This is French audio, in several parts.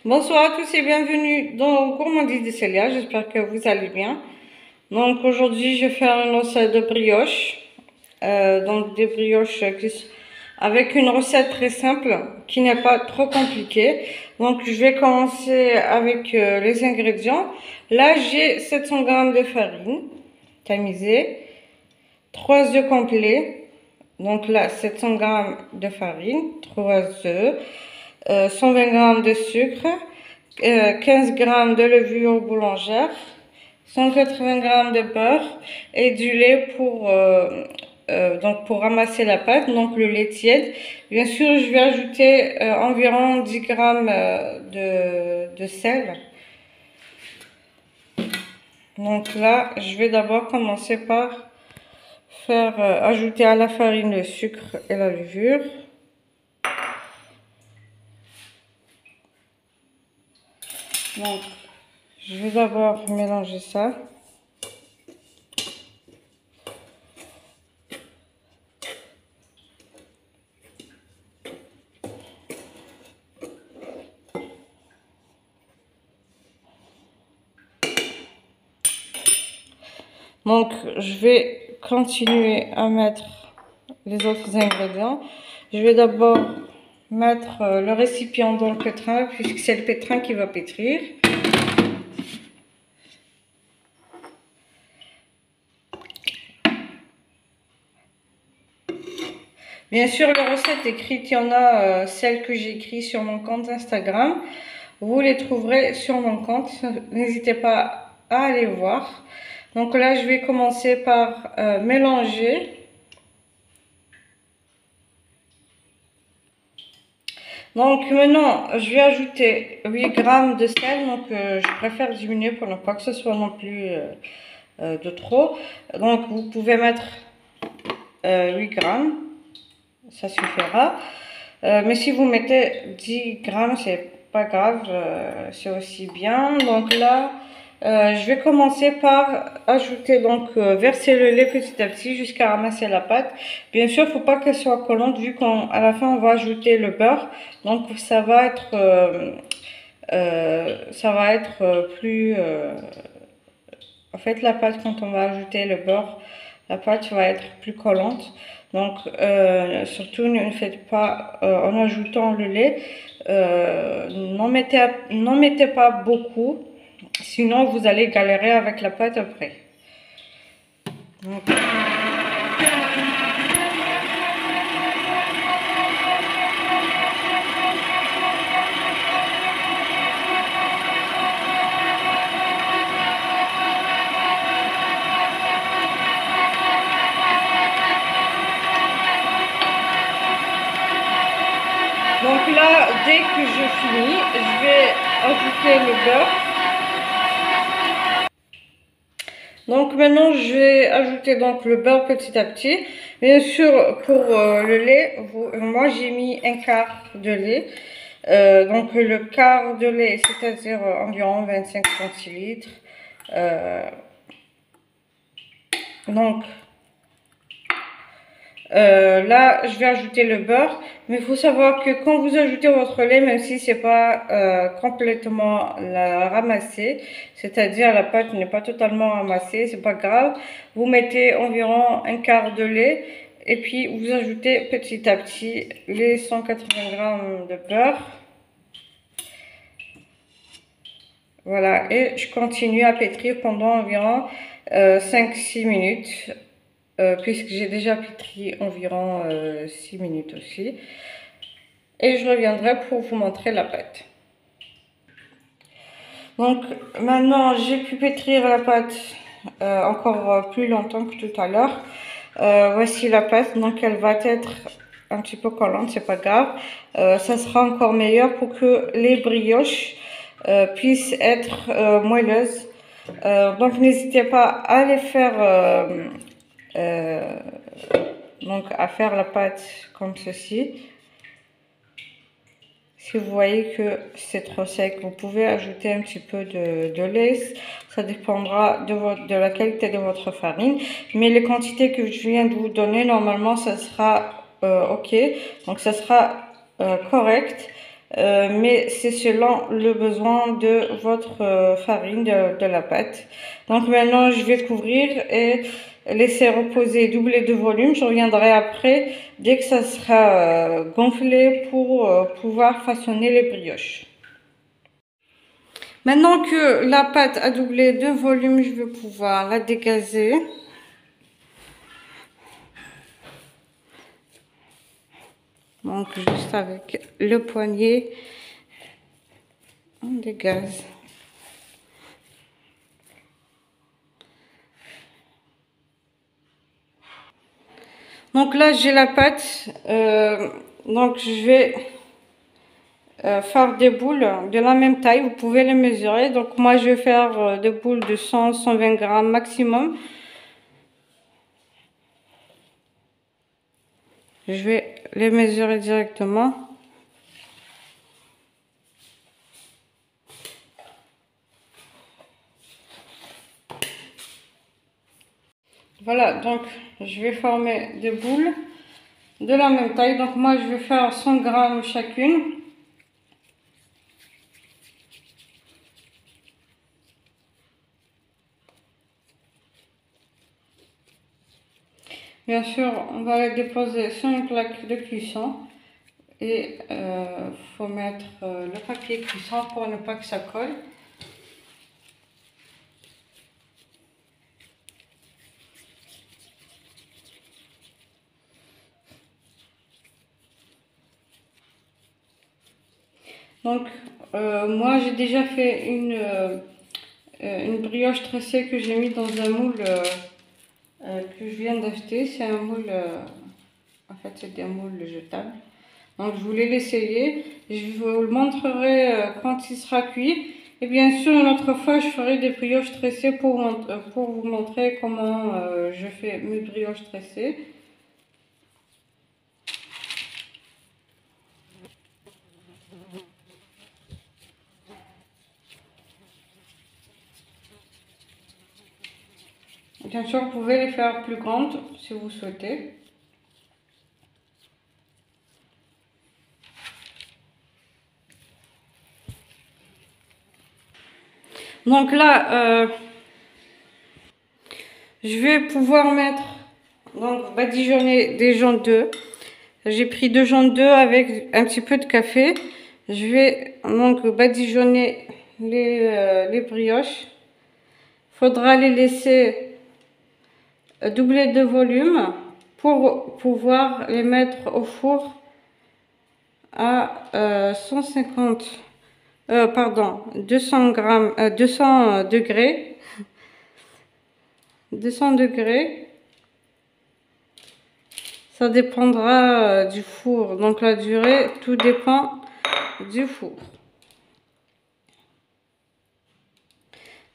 Bonsoir à tous et bienvenue dans Gourmandise de Célia. J'espère que vous allez bien. Donc aujourd'hui, je vais faire une recette de brioche. Donc des brioches avec une recette très simple qui n'est pas trop compliquée. Donc je vais commencer avec les ingrédients. Là, j'ai 700 g de farine tamisée, 3 œufs complets. Donc là, 700 g de farine, 3 œufs, 120 g de sucre, 15 g de levure boulangère, 180 g de beurre et du lait donc pour ramasser la pâte, donc le lait tiède. Bien sûr, je vais ajouter environ 10 g de sel. Donc là, je vais d'abord commencer par faire ajouter à la farine le sucre et la levure. Donc, je vais d'abord mélanger ça. Donc, je vais continuer à mettre les autres ingrédients. Je vais d'abord mettre le récipient dans le pétrin, puisque c'est le pétrin qui va pétrir. Bien sûr, les recettes écrites, il y en a celles que j'ai écrites sur mon compte Instagram. Vous les trouverez sur mon compte. N'hésitez pas à aller voir. Donc là, je vais commencer par mélanger. Donc maintenant, je vais ajouter 8 g de sel. Donc je préfère diminuer pour ne pas que ce soit non plus de trop. Donc vous pouvez mettre 8 g, ça suffira. Mais si vous mettez 10 g, c'est pas grave, c'est aussi bien. Donc là, je vais commencer par ajouter, donc verser le lait petit à petit jusqu'à ramasser la pâte. Bien sûr, il ne faut pas qu'elle soit collante vu qu'à la fin on va ajouter le beurre. Donc ça va être plus... en fait, la pâte, quand on va ajouter le beurre, la pâte va être plus collante. Donc, surtout, ne faites pas, en ajoutant le lait, n'en mettez pas beaucoup, sinon vous allez galérer avec la pâte après. Donc, là, dès que je finis, je vais ajouter le beurre. Donc maintenant, je vais ajouter donc le beurre petit à petit. Bien sûr, pour le lait, moi j'ai mis un quart de lait. Donc le quart de lait, c'est-à-dire environ 25 centilitres. Donc là, je vais ajouter le beurre, mais il faut savoir que quand vous ajoutez votre lait, même si c'est pas complètement ramassé, c'est-à-dire la pâte n'est pas totalement ramassée, c'est pas grave. Vous mettez environ un quart de lait et puis vous ajoutez petit à petit les 180 g de beurre. Voilà, et je continue à pétrir pendant environ 5-6 minutes. Puisque j'ai déjà pétri environ 6 minutes aussi. Et je reviendrai pour vous montrer la pâte. Donc maintenant j'ai pu pétrir la pâte encore plus longtemps que tout à l'heure. Voici la pâte, donc elle va être un petit peu collante, c'est pas grave. Ça sera encore meilleur pour que les brioches puissent être moelleuses. Donc n'hésitez pas à les faire donc à faire la pâte comme ceci. Si vous voyez que c'est trop sec, vous pouvez ajouter un petit peu de lait. Ça dépendra de la qualité de votre farine. Mais les quantités que je viens de vous donner, normalement, ça sera OK. Donc, ça sera correct. mais c'est selon le besoin de votre farine, de la pâte. Donc maintenant, je vais couvrir et laisser reposer, doubler de volume. Je reviendrai après, dès que ça sera gonflé, pour pouvoir façonner les brioches. Maintenant que la pâte a doublé de volume, je vais pouvoir la dégazer. Donc juste avec le poignet, on dégaze. Donc là j'ai la pâte, donc je vais faire des boules de la même taille, vous pouvez les mesurer. Donc moi je vais faire des boules de 100-120 grammes maximum. Je vais les mesurer directement. Voilà, donc je vais former des boules de la même taille. Donc moi je vais faire 100 grammes chacune. Bien sûr, on va les déposer sur une plaque de cuisson et faut mettre le papier cuisson pour ne pas que ça colle. Donc moi j'ai déjà fait une brioche tressée que j'ai mis dans un moule que je viens d'acheter. C'est un moule, en fait c'est des moules jetables. Donc je voulais l'essayer, je vous le montrerai quand il sera cuit. Et bien sûr une autre fois je ferai des brioches tressées pour vous montrer comment je fais mes brioches tressées. Bien sûr vous pouvez les faire plus grandes si vous souhaitez. Donc là, je vais pouvoir mettre, donc badigeonner des jaunes d'œufs. J'ai pris 2 jaunes d'œufs avec un petit peu de café. Je vais donc badigeonner les brioches. Il faudra les laisser doubler de volume pour pouvoir les mettre au four à 200 grammes, 200 degrés. 200 degrés. Ça dépendra du four. Donc la durée, tout dépend du four.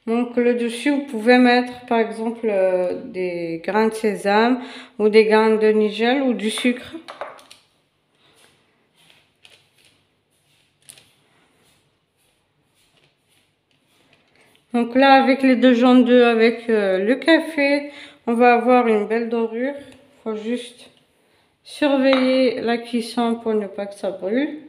Donc le dessus, vous pouvez mettre par exemple des grains de sésame ou des grains de nigel ou du sucre. Donc là, avec les 2 jaunes d'œufs, avec le café, on va avoir une belle dorure. Il faut juste surveiller la cuisson pour ne pas que ça brûle.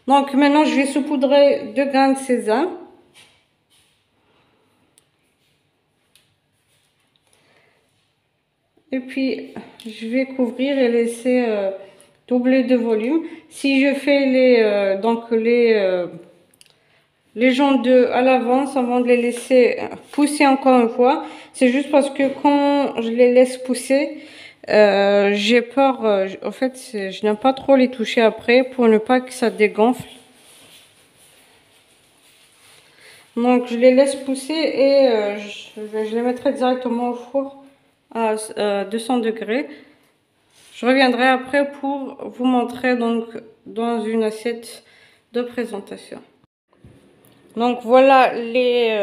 Donc maintenant, je vais saupoudrer 2 grains de sésame. Et puis, je vais couvrir et laisser doubler de volume. Si je fais les jaunes d'œufs à l'avance, avant de les laisser pousser encore une fois, c'est juste parce que quand je les laisse pousser, j'ai peur, en fait, je n'aime pas trop les toucher après pour ne pas que ça dégonfle. Donc, je les laisse pousser et je les mettrai directement au four à 200 degrés. Je reviendrai après pour vous montrer donc dans une assiette de présentation. Donc voilà les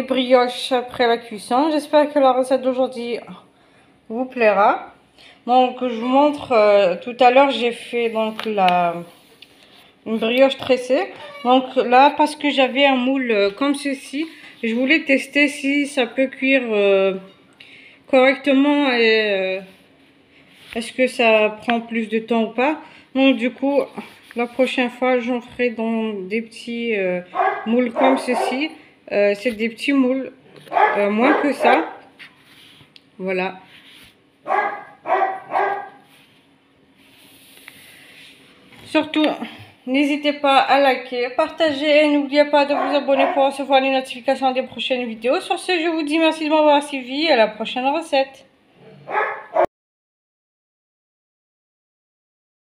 brioches après la cuisson. J'espère que la recette d'aujourd'hui vous plaira. Donc je vous montre, tout à l'heure j'ai fait donc une brioche tressée. Donc là, parce que j'avais un moule comme ceci, je voulais tester si ça peut cuire correctement et est-ce que ça prend plus de temps ou pas. Donc du coup, la prochaine fois, j'en ferai dans des petits moules comme ceci. C'est des petits moules, moins que ça. Voilà. Surtout, n'hésitez pas à liker, partager et n'oubliez pas de vous abonner pour recevoir les notifications des prochaines vidéos. Sur ce, je vous dis merci de m'avoir suivi et à la prochaine recette.